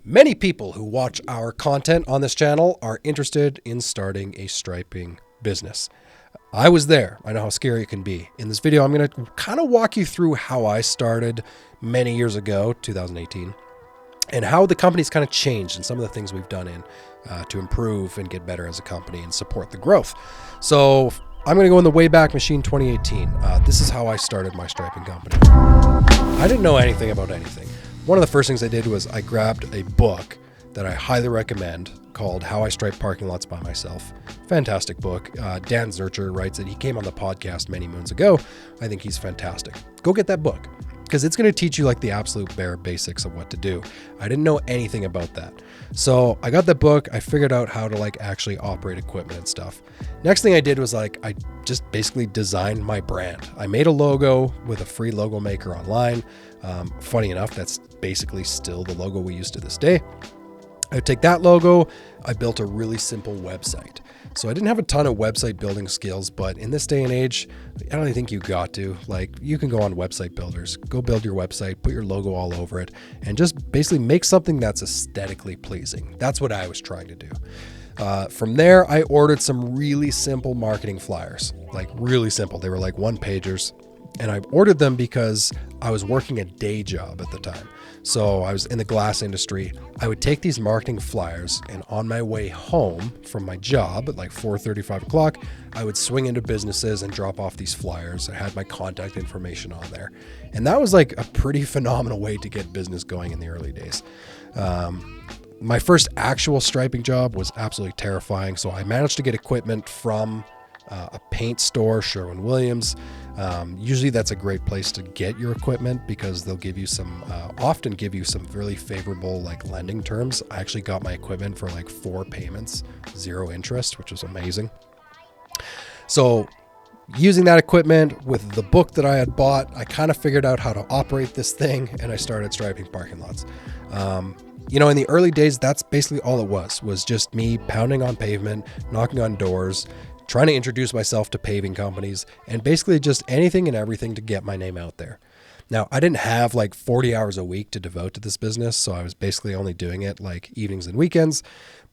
Many people who watch our content on this channel are interested in starting a striping business. I was there. I know how scary it can be. In this video, I'm going to kind of walk you through how I started many years ago, 2018, and how the company's kind of changed and some of the things we've done to improve and get better as a company and support the growth. So I'm going to go in the Wayback Machine 2018. This is how I started my striping company. I didn't know anything about anything. One of the first things I did was I grabbed a book that I highly recommend called How I Stripe Parking Lots by Myself. Fantastic book. Dan Zurcher writes it. He came on the podcast many moons ago. I think he's fantastic. Go get that book because it's going to teach you like the absolute bare basics of what to do. I didn't know anything about that. So I got that book. I figured out how to like actually operate equipment and stuff. Next thing I did was like, I just basically designed my brand. I made a logo with a free logo maker online. Funny enough, that's basically still the logo we use to this day. I would take that logo. I built a really simple website. So I didn't have a ton of website building skills, but in this day and age, I don't think you got to. Like, you can go on website builders, go build your website, put your logo all over it, and just basically make something that's aesthetically pleasing. That's what I was trying to do. From there, I ordered some really simple marketing flyers, like really simple. They were like one-pagers. And I ordered them because I was working a day job at the time. So I was in the glass industry. I would take these marketing flyers and on my way home from my job at like 4:30, 5 o'clock, I would swing into businesses and drop off these flyers. I had my contact information on there. And that was like a pretty phenomenal way to get business going in the early days. My first actual striping job was absolutely terrifying. So I managed to get equipment from a paint store, Sherwin-Williams. Usually that's a great place to get your equipment because they'll give you often give you some really favorable like lending terms. I actually got my equipment for like 4 payments, 0 interest, which was amazing. So using that equipment with the book that I had bought, I kind of figured out how to operate this thing and I started striping parking lots. In the early days, that's basically all it was just me pounding on pavement, knocking on doors, trying to introduce myself to paving companies, and basically just anything and everything to get my name out there. Now, I didn't have like 40 hours a week to devote to this business, so I was basically only doing it like evenings and weekends.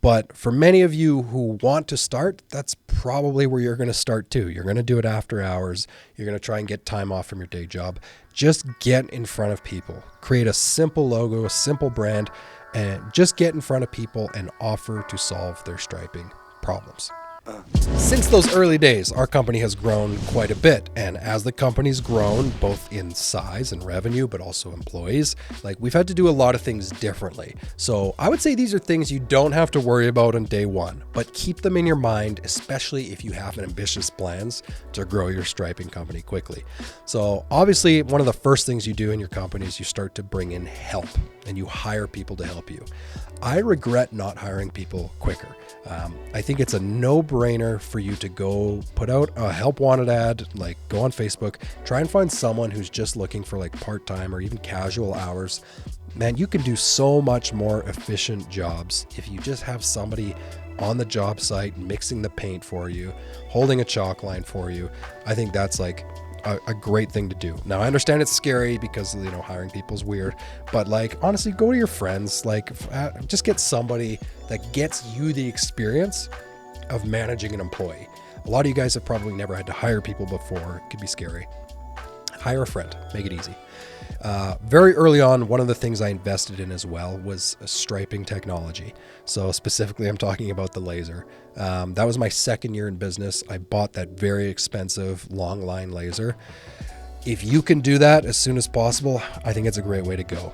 But for many of you who want to start, that's probably where you're going to start too. You're going to do it after hours. You're going to try and get time off from your day job. Just get in front of people. Create a simple logo, a simple brand, and just get in front of people and offer to solve their striping problems. Since those early days, our company has grown quite a bit. And as the company's grown, both in size and revenue, but also employees, like we've had to do a lot of things differently. So I would say these are things you don't have to worry about on day one, but keep them in your mind, especially if you have ambitious plans to grow your striping company quickly. So obviously, one of the first things you do in your company is you start to bring in help and you hire people to help you. I regret not hiring people quicker. I think it's a no-brainer for you to go put out a help wanted ad, like go on Facebook, try and find someone who's just looking for like part-time or even casual hours. Man, you can do so much more efficient jobs if you just have somebody on the job site mixing the paint for you, holding a chalk line for you. I think that's like a great thing to do. Now, I understand it's scary because, hiring people is weird, but like, honestly, go to your friends, like just get somebody that gets you the experience of managing an employee. A lot of you guys have probably never had to hire people before. It could be scary. Hire a friend, make it easy. Very early on, one of the things I invested in as well was striping technology. So specifically, I'm talking about the laser. That was my second year in business. I bought that very expensive long line laser. If you can do that as soon as possible, I think it's a great way to go.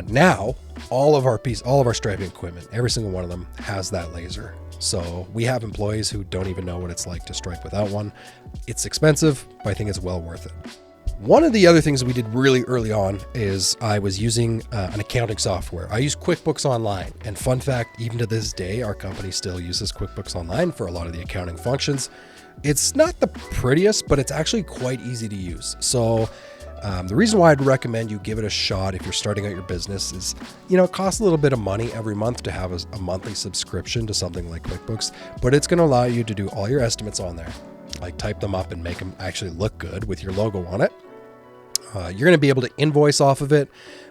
Now, all of our striping equipment, every single one of them has that laser. So we have employees who don't even know what it's like to stripe without one. It's expensive, but I think it's well worth it. One of the other things we did really early on is I was using an accounting software. I use QuickBooks Online. And fun fact, even to this day, our company still uses QuickBooks Online for a lot of the accounting functions. It's not the prettiest, but it's actually quite easy to use. So the reason why I'd recommend you give it a shot if you're starting out your business is, it costs a little bit of money every month to have a monthly subscription to something like QuickBooks, but it's going to allow you to do all your estimates on there, like type them up and make them actually look good with your logo on it. You're going to be able to invoice off of it.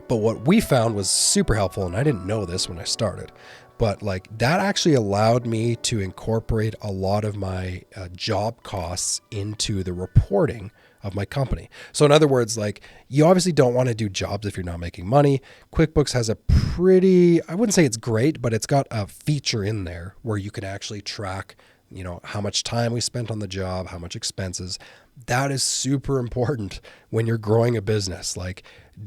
But what we found was super helpful, and I didn't know this when I started, but like that actually allowed me to incorporate a lot of my job costs into the reporting of my company. So in other words, like you obviously don't want to do jobs if you're not making money. QuickBooks has a pretty, I wouldn't say it's great, but it's got a feature in there where you can actually track, how much time we spent on the job, how much expenses. That is super important when you're growing a business. Like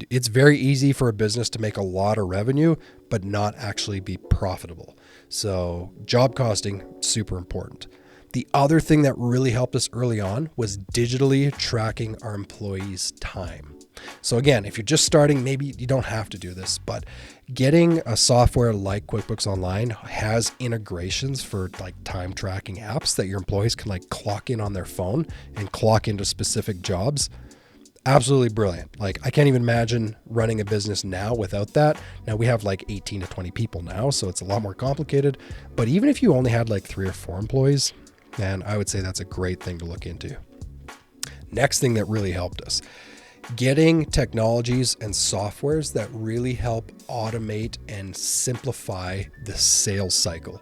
it's very easy for a business to make a lot of revenue, but not actually be profitable. So job costing, super important. The other thing that really helped us early on was digitally tracking our employees' time. So again, if you're just starting, maybe you don't have to do this, but getting a software like QuickBooks Online has integrations for like time tracking apps that your employees can like clock in on their phone and clock into specific jobs. Absolutely brilliant. Like I can't even imagine running a business now without that. Now we have like 18 to 20 people now, so it's a lot more complicated. But even if you only had like 3 or 4 employees, man, I would say that's a great thing to look into. Next thing that really helped us, getting technologies and softwares that really help automate and simplify the sales cycle.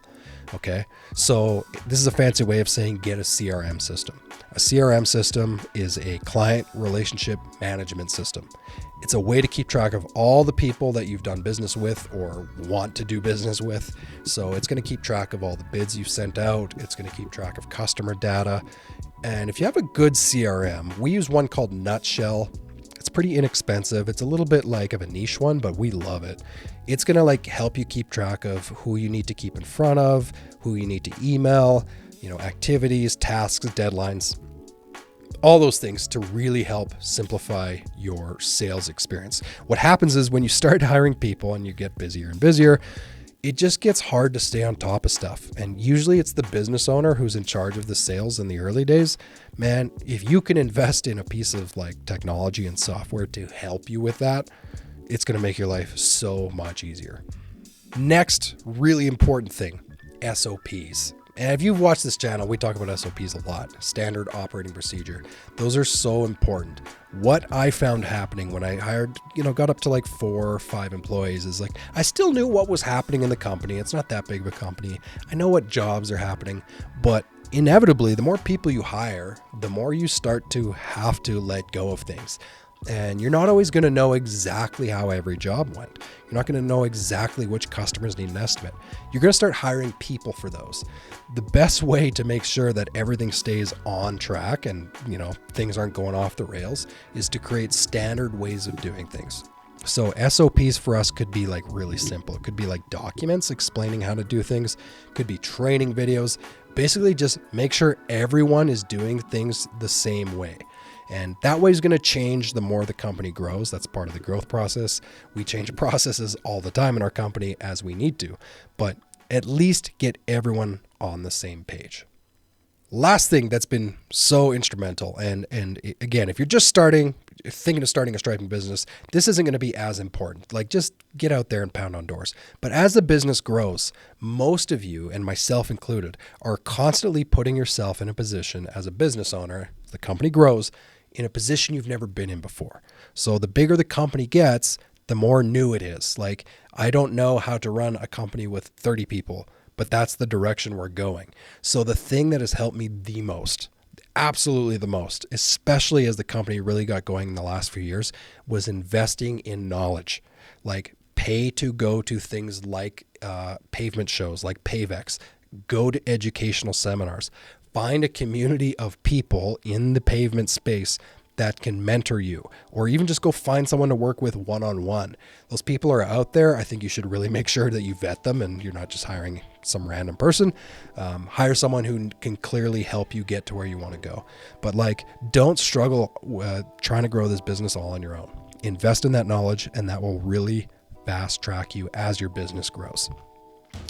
Okay. So this is a fancy way of saying get a CRM system. A CRM system is a client relationship management system. It's a way to keep track of all the people that you've done business with or want to do business with. So it's going to keep track of all the bids you've sent out. It's going to keep track of customer data. And if you have a good CRM, we use one called Nutshell. It's pretty inexpensive. It's a little bit like of a niche one, but we love it. It's going to like help you keep track of who you need to keep in front of, who you need to email, activities, tasks, deadlines, all those things to really help simplify your sales experience. What happens is when you start hiring people and you get busier and busier, it just gets hard to stay on top of stuff. And usually it's the business owner who's in charge of the sales in the early days. Man, if you can invest in a piece of like technology and software to help you with that, it's going to make your life so much easier. Next, really important thing, SOPs. And if you've watched this channel, we talk about SOPs a lot, standard operating procedure. Those are so important. What I found happening when I hired, got up to like 4 or 5 employees is like, I still knew what was happening in the company. It's not that big of a company. I know what jobs are happening, but inevitably, the more people you hire, the more you start to have to let go of things. And you're not always going to know exactly how every job went. You're not going to know exactly which customers need an estimate. You're going to start hiring people for those. The best way to make sure that everything stays on track and, things aren't going off the rails is to create standard ways of doing things. So SOPs for us could be like really simple. It could be like documents explaining how to do things. It could be training videos. Basically just make sure everyone is doing things the same way. And that way is going to change the more the company grows. That's part of the growth process. We change processes all the time in our company as we need to, but at least get everyone on the same page. Last thing that's been so instrumental, and again, if you're just thinking of starting a striping business, this isn't going to be as important. Like just get out there and pound on doors. But as the business grows, most of you, and myself included, are constantly putting yourself in a position as a business owner, as the company grows, in a position you've never been in before. So the bigger the company gets, the more new it is. Like I don't know how to run a company with 30 people, but that's the direction we're going. So the thing that has helped me the most, absolutely the most, especially as the company really got going in the last few years, was investing in knowledge. Like pay to go to things like pavement shows, like PaveX, go to educational seminars, find a community of people in the pavement space that can mentor you, or even just go find someone to work with one-on-one. Those people are out there. I think you should really make sure that you vet them and you're not just hiring some random person. Hire someone who can clearly help you get to where you want to go. But like, don't struggle trying to grow this business all on your own. Invest in that knowledge, and that will really fast track you as your business grows.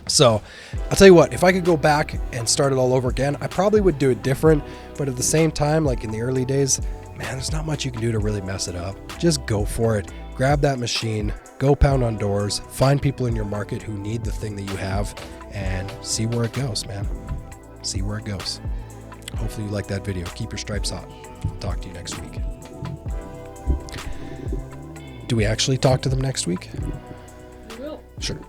So I'll tell you what, if I could go back and start it all over again, I probably would do it different. But at the same time, like in the early days, man, there's not much you can do to really mess it up. Just go for it. Grab that machine, go pound on doors, find people in your market who need the thing that you have, and see where it goes, man. See where it goes. Hopefully you like that video. Keep your stripes hot. I'll talk to you next week. Do we actually talk to them next week? We will. Sure.